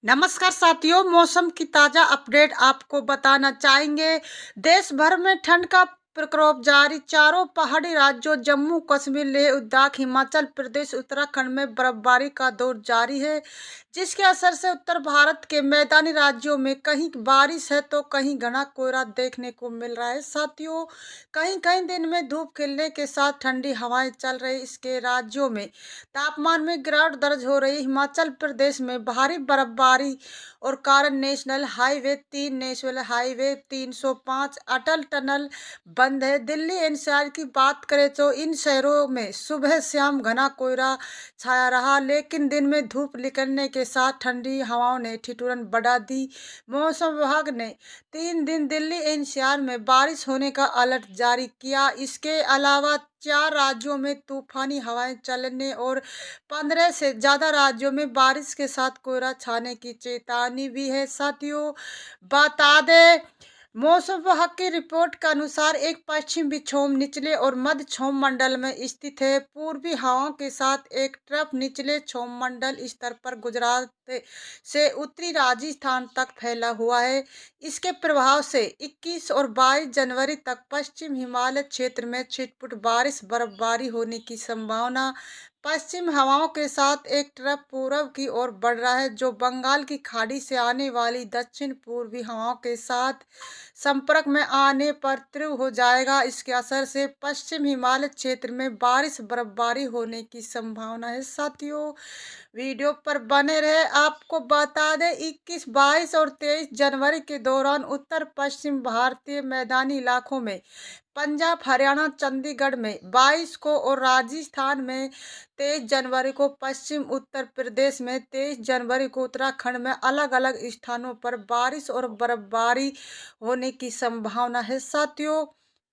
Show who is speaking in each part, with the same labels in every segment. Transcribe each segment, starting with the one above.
Speaker 1: नमस्कार साथियों, मौसम की ताज़ा अपडेट आपको बताना चाहेंगे। देश भर में ठंड का प्रकोप जारी। चारों पहाड़ी राज्यों जम्मू कश्मीर, लेह लद्दाख, हिमाचल प्रदेश, उत्तराखंड में बर्फबारी का दौर जारी है, जिसके असर से उत्तर भारत के मैदानी राज्यों में कहीं बारिश है तो कहीं घना कोहरा देखने को मिल रहा है। साथियों, कहीं कहीं दिन में धूप खिलने के साथ ठंडी हवाएं चल रही। इसके राज्यों में तापमान में गिरावट दर्ज हो रही। हिमाचल प्रदेश में भारी बर्फबारी और कारण नेशनल हाईवे 305 अटल टनल बंद है। दिल्ली एनसीआर की बात करें तो इन शहरों में सुबह शाम घना कोहरा छाया रहा, लेकिन दिन में धूप निकलने के साथ ठंडी हवाओं ने ठिठुरन बढ़ा दी। मौसम विभाग ने 3 दिन दिल्ली एनसीआर में बारिश होने का अलर्ट जारी किया। इसके अलावा 4 राज्यों में तूफानी हवाएं चलने और 15 से ज्यादा राज्यों में बारिश के साथ कोहरा छाने की चेतावनी भी है। साथियों, बता दें, मौसम विभाग की रिपोर्ट के अनुसार एक पश्चिम विक्षोभ निचले और मध्य क्षोभ मंडल में स्थित है। पूर्वी हवाओं के साथ एक ट्रफ निचले क्षोभ मंडल स्तर पर गुजरात से उत्तरी राजस्थान तक फैला हुआ है। इसके प्रभाव से 21 और 22 जनवरी तक पश्चिम हिमालय क्षेत्र में छिटपुट बारिश बर्फबारी होने की संभावना। पश्चिम हवाओं के साथ एक ट्रफ पूरब की ओर बढ़ रहा है, जो बंगाल की खाड़ी से आने वाली दक्षिण पूर्वी हवाओं के साथ संपर्क में आने पर तीव्र हो जाएगा। इसके असर से पश्चिम हिमालय क्षेत्र में बारिश बर्फबारी होने की संभावना है। साथियों, वीडियो पर बने रहे। आपको बता दें, 21, 22 और 23 जनवरी के दौरान उत्तर पश्चिम भारतीय मैदानी इलाकों में, पंजाब, हरियाणा, चंडीगढ़ में 22 को और राजस्थान में 23 जनवरी को, पश्चिम उत्तर प्रदेश में 23 जनवरी को, उत्तराखंड में अलग अलग स्थानों पर बारिश और बर्फबारी होने की संभावना है। साथियों,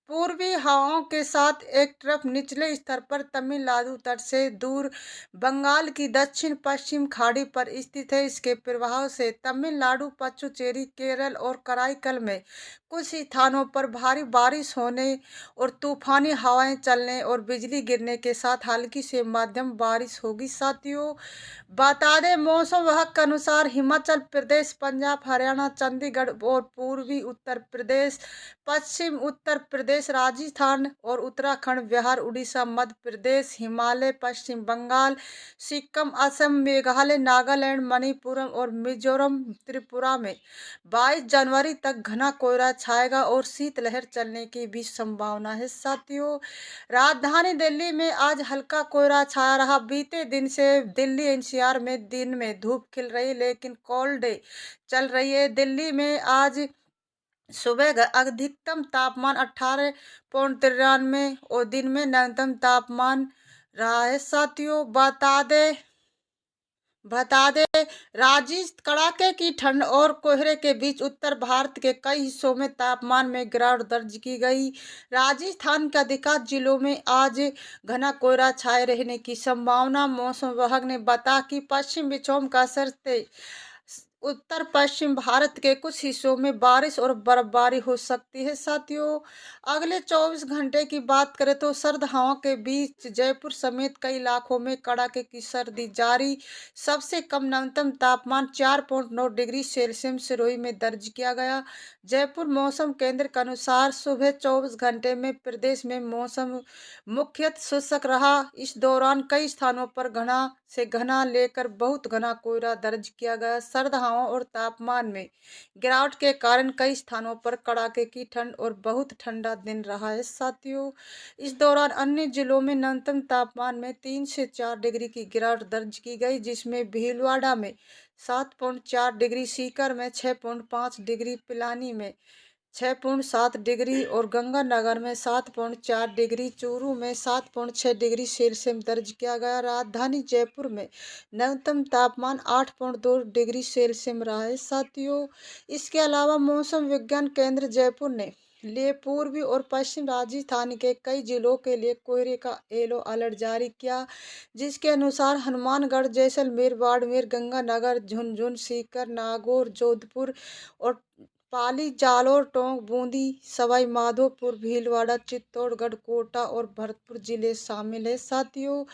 Speaker 1: पूर्वी हवाओं के साथ एक ट्रफ निचले स्तर पर तमिलनाडु तट से दूर बंगाल की दक्षिण पश्चिम खाड़ी पर स्थित है। इसके प्रभाव से तमिलनाडु, पुडुचेरी, केरल और कराईकल में कुछ स्थानों पर भारी बारिश होने और तूफानी हवाएं चलने और बिजली गिरने के साथ हल्की से मध्यम बारिश होगी। साथियों, बता दें, मौसम विभाग के अनुसार हिमाचल प्रदेश, पंजाब, हरियाणा, चंडीगढ़ और पूर्वी उत्तर प्रदेश, पश्चिम उत्तर प्रदेश, राजस्थान और उत्तराखंड, बिहार, उड़ीसा, मध्य प्रदेश, हिमालय, पश्चिम बंगाल, सिक्किम, असम, मेघालय, नागालैंड, मणिपुरम और मिजोरम, त्रिपुरा में 22 जनवरी तक घना कोहरा छाएगा और शीतलहर चलने की भी संभावना है। साथियों, राजधानी दिल्ली में आज हल्का कोहरा छाया रहा। बीते दिन से दिल्ली एनसीआर में दिन में धूप खिल रही, लेकिन कोल्ड डे चल रही है। दिल्ली में आज सुबह अधिकतम तापमान 18.93 और दिन में न्यूनतम तापमान रहा है। साथियों, बता दें, राजस्थान कड़ाके की ठंड और कोहरे के बीच उत्तर भारत के कई हिस्सों में तापमान में गिरावट दर्ज की गई। राजस्थान के अधिकांश जिलों में आज घना कोहरा छाए रहने की संभावना। मौसम विभाग ने बताया कि पश्चिम विक्षोभ का असर से उत्तर पश्चिम भारत के कुछ हिस्सों में बारिश और बर्फबारी हो सकती है। साथियों, अगले 24 घंटे की बात करें तो सर्द हवाओं के बीच जयपुर समेत कई इलाकों में कड़ाके की सर्दी जारी। सबसे कम न्यूनतम तापमान 4.9 डिग्री सेल्सियस सिरोही में दर्ज किया गया। जयपुर मौसम केंद्र के अनुसार सुबह 24 घंटे में प्रदेश में मौसम मुख्यतः शुष्क रहा। इस दौरान कई स्थानों पर घना से घना लेकर बहुत घना कोहरा दर्ज किया गया। सर्द हवाओं और तापमान में गिरावट के कारण कई स्थानों पर कड़ाके की ठंड और बहुत ठंडा दिन रहा है। साथियों, इस दौरान अन्य जिलों में न्यूनतम तापमान में 3 से 4 डिग्री की गिरावट दर्ज की गई, जिसमें भीलवाड़ा में 7.4 डिग्री, सीकर में 6.5 डिग्री, पिलानी में 6.7 डिग्री और गंगानगर में 7.4 डिग्री, चूरू में 7.6 डिग्री सेल्सियस दर्ज किया गया। राजधानी जयपुर में न्यूनतम तापमान 8.2 डिग्री सेल्सियस रहा है। साथियों, इसके अलावा मौसम विज्ञान केंद्र जयपुर ने लिए पूर्वी और पश्चिम राजस्थान के कई जिलों के लिए कोहरे का येलो अलर्ट जारी किया, जिसके अनुसार हनुमानगढ़, जैसलमेर, बाड़मेर, गंगानगर, झुंझुनू, सीकर, नागौर, जोधपुर और पाली, जालोर, टोंक, बूंदी, सवाई माधोपुर, भीलवाड़ा, चित्तौड़गढ़, कोटा और भरतपुर जिले शामिल है। साथियों,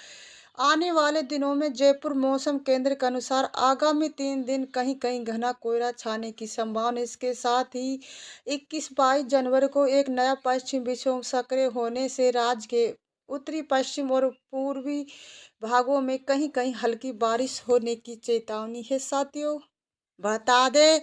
Speaker 1: आने वाले दिनों में जयपुर मौसम केंद्र के अनुसार आगामी 3 दिन कहीं कहीं घना कोहरा छाने की संभावना। इसके साथ ही 21-22 जनवरी को एक नया पश्चिम विक्षोभ सक्रिय होने से राज्य के उत्तरी पश्चिम और पूर्वी भागों में कहीं कहीं हल्की बारिश होने की चेतावनी है। साथियों, बता दें,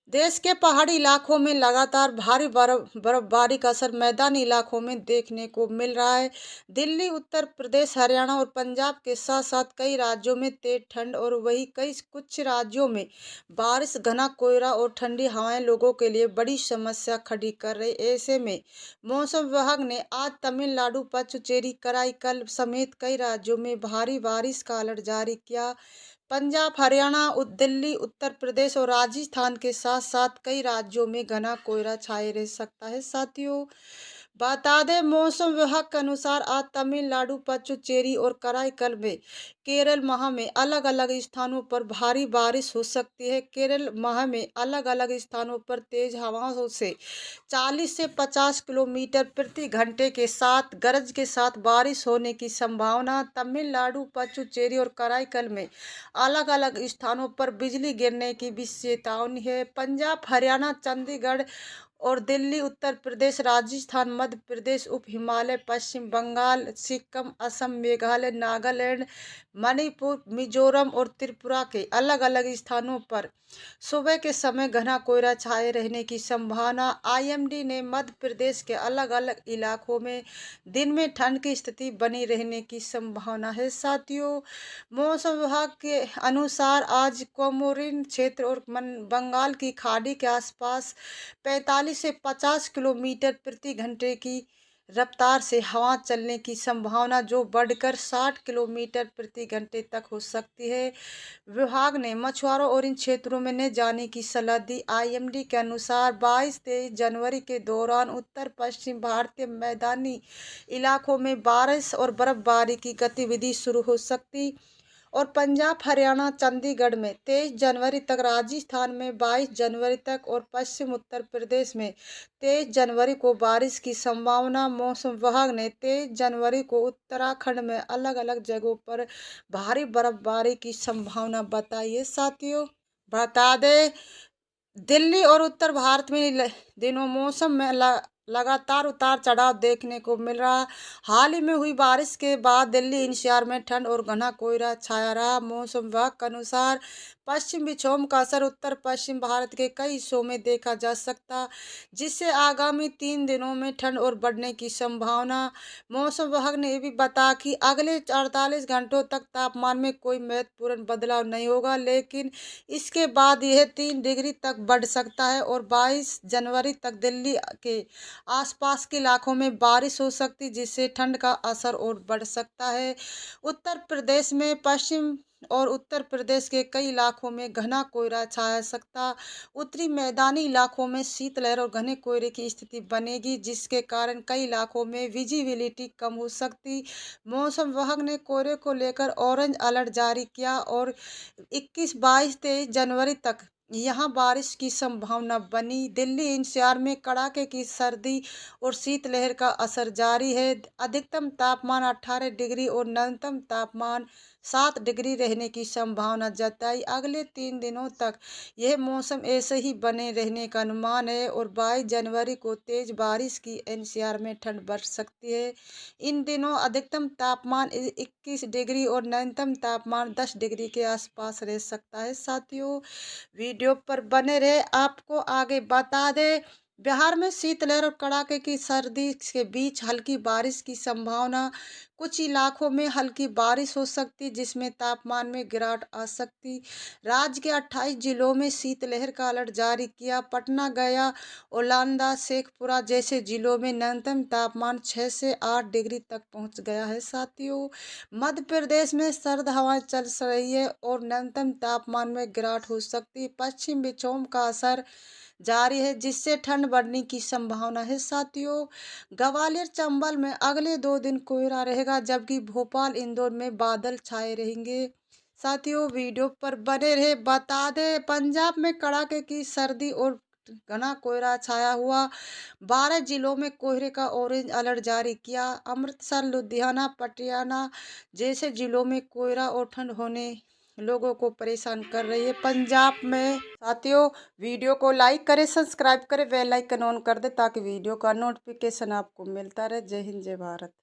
Speaker 1: देश के पहाड़ी इलाकों में लगातार भारी बर्फबारी का असर मैदानी इलाकों में देखने को मिल रहा है। दिल्ली, उत्तर प्रदेश, हरियाणा और पंजाब के साथ साथ कई राज्यों में तेज ठंड और वहीं कई कुछ राज्यों में बारिश, घना कोहरा और ठंडी हवाएं लोगों के लिए बड़ी समस्या खड़ी कर रही। ऐसे में मौसम विभाग ने आज तमिलनाडु, पुडुचेरी, कराईकल समेत कई राज्यों में भारी बारिश का अलर्ट जारी किया। पंजाब, हरियाणा, दिल्ली, उत्तर प्रदेश और राजस्थान के साथ साथ कई राज्यों में घना कोहरा छाए रह सकता है। साथियों, बता दें, मौसम विभाग के अनुसार आज तमिलनाडु, पुडुचेरी और कराईकल में केरल माह में अलग अलग स्थानों पर भारी बारिश हो सकती है। केरल माह में अलग अलग स्थानों पर तेज हवाओं से 40 से 50 किलोमीटर प्रति घंटे के साथ गरज के साथ बारिश होने की संभावना। तमिलनाडु, पुडुचेरी और कराईकल में अलग अलग स्थानों पर बिजली गिरने की भी चेतावनी है। पंजाब, हरियाणा, चंडीगढ़ और दिल्ली, उत्तर प्रदेश, राजस्थान, मध्य प्रदेश, उप हिमालय, पश्चिम बंगाल, सिक्किम, असम, मेघालय, नागालैंड, मणिपुर, मिजोरम और त्रिपुरा के अलग अलग स्थानों पर सुबह के समय घना कोहरा छाए रहने की संभावना। आईएमडी ने मध्य प्रदेश के अलग अलग इलाकों में दिन में ठंड की स्थिति बनी रहने की संभावना है। साथियों, मौसम विभाग के अनुसार आज कोमोरिन क्षेत्र और बंगाल की खाड़ी के आसपास 45 से 50 किलोमीटर प्रति घंटे की रफ्तार से हवा चलने की संभावना, जो बढ़कर 60 किलोमीटर प्रति घंटे तक हो सकती है। विभाग ने मछुआरों और इन क्षेत्रों में न जाने की सलाह दी। आईएमडी के अनुसार 22-23 जनवरी के दौरान उत्तर पश्चिम भारतीय मैदानी इलाकों में बारिश और बर्फबारी की गतिविधि शुरू हो सकती और पंजाब, हरियाणा, चंडीगढ़ में 23 जनवरी तक, राजस्थान में 22 जनवरी तक और पश्चिम उत्तर प्रदेश में 23 जनवरी को बारिश की संभावना। मौसम विभाग ने 23 जनवरी को उत्तराखंड में अलग अलग जगहों पर भारी बर्फबारी की संभावना बताई है। साथियों, बता दें, दिल्ली और उत्तर भारत में दिनों मौसम में लगातार उतार चढ़ाव देखने को मिल रहा। हाल ही में हुई बारिश के बाद दिल्ली एनसीआर में ठंड और घना कोहरा छाया रहा। मौसम विभाग के अनुसार पश्चिम विक्षोभ का असर उत्तर पश्चिम भारत के कई हिस्सों में देखा जा सकता, जिससे आगामी 3 दिनों में ठंड और बढ़ने की संभावना। मौसम विभाग ने यह भी बताया कि अगले 48 घंटों तक तापमान में कोई महत्वपूर्ण बदलाव नहीं होगा, लेकिन इसके बाद यह 3 डिग्री तक बढ़ सकता है और 22 जनवरी तक दिल्ली के आसपास के इलाकों में बारिश हो सकती, जिससे ठंड का असर और बढ़ सकता है। उत्तर प्रदेश में पश्चिम और उत्तर प्रदेश के कई इलाकों में घना कोहरा छाया सकता। उत्तरी मैदानी इलाकों में शीतलहर और घने कोहरे की स्थिति बनेगी, जिसके कारण कई इलाकों में विजिबिलिटी कम हो सकती। मौसम विभाग ने कोहरे को लेकर ऑरेंज अलर्ट जारी किया और 21, 22, 23 जनवरी तक यहाँ बारिश की संभावना बनी। दिल्ली एनसीआर में कड़ाके की सर्दी और शीतलहर का असर जारी है। अधिकतम तापमान 18 डिग्री और न्यूनतम तापमान 7 डिग्री रहने की संभावना जताई। अगले 3 दिनों तक यह मौसम ऐसे ही बने रहने का अनुमान है और 22 जनवरी को तेज बारिश की एनसीआर में ठंड बढ़ सकती है। इन दिनों अधिकतम तापमान 21 डिग्री और न्यूनतम तापमान 10 डिग्री के आसपास रह सकता है। साथियों, वीडियो पर बने रहे। आपको आगे बता दें, बिहार में शीतलहर और कड़ाके की सर्दी के बीच हल्की बारिश की संभावना। कुछ इलाकों में हल्की बारिश हो सकती, जिसमें तापमान में गिरावट आ सकती। राज्य के 28 जिलों में शीतलहर का अलर्ट जारी किया। पटना, गया, ओलांदा, शेखपुरा जैसे जिलों में न्यूनतम तापमान 6 से 8 डिग्री तक पहुंच गया है। साथियों, मध्य प्रदेश में सर्द हवाएं चल रही है और न्यूनतम तापमान में गिरावट हो सकती। पश्चिम विक्षोभ का असर जारी है, जिससे ठंड बढ़ने की संभावना है। साथियों, ग्वालियर, चंबल में अगले 2 दिन कोहरा रहेगा, जबकि भोपाल, इंदौर में बादल छाए रहेंगे। साथियों, वीडियो पर बने रहे। बता दें, पंजाब में कड़ाके की सर्दी और घना कोहरा छाया हुआ। 12 जिलों में कोहरे का ऑरेंज अलर्ट जारी किया। अमृतसर, लुधियाना, पटियाला जैसे जिलों में कोहरा और ठंड होने लोगों को परेशान कर रही है। पंजाब में साथियों, वीडियो को लाइक करें, सब्सक्राइब करें, बेल आइकन ऑन कर दे ताकि वीडियो का नोटिफिकेशन आपको मिलता रहे। जय हिंद, जय भारत।